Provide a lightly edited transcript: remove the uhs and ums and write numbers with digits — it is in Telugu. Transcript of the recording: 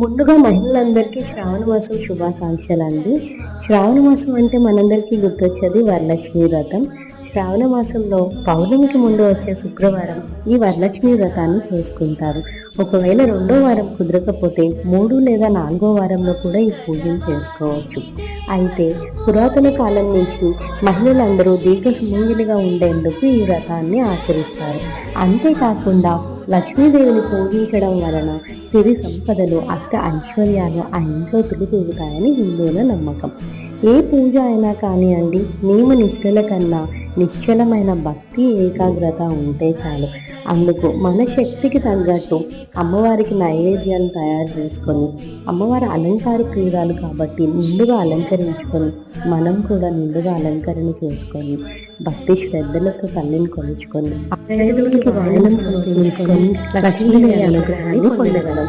ముందుగా మహిళలందరికీ శ్రావణ మాసం శుభాకాంక్షలు అండి. శ్రావణ మాసం అంటే మనందరికీ గుర్తొచ్చేది వరలక్ష్మి వ్రతం. శ్రావణ మాసంలో పౌర్ణమికి ముందు వచ్చే శుక్రవారం ఈ వరలక్ష్మి వ్రతాన్ని చేసుకుంటారు. ఒకవేళ రెండో వారం కుదరకపోతే 3 లేదా 4వ వారంలో కూడా ఈ పూజను చేసుకోవచ్చు. అయితే పురాతన కాలం నుంచి మహిళలందరూ దీర్ఘ సుమంగిలిగా ఉండేందుకు ఈ వ్రతాన్ని ఆచరిస్తారు. అంతేకాకుండా లక్ష్మీదేవిని పూజించడం వలన సిరి సంపదలు, అష్ట ఐశ్వర్యాలు ఆ ఇంట్లో తిరుగుతాయని హిందువుల నమ్మకం. ఏ పూజ అయినా కానివ్వండి, నియమ నిష్ఠల కన్నా నిశ్చలమైన భక్తి, ఏకాగ్రత ఉంటే చాలు. అందుకు మన శక్తికి తగ్గట్టు అమ్మవారికి నైవేద్యాలు తయారు చేసుకొని, అమ్మవారి అలంకార క్రీడాలు కాబట్టి నిండుగా అలంకరించుకొని, మనం కూడా నిండుగా అలంకరణ చేసుకొని భక్తి శ్రద్ధలతో తల్లిని కొలుచుకొని వాయనం సమర్పించుకొని లక్ష్మీదేవి అనుగ్రహాన్ని పొందగలం.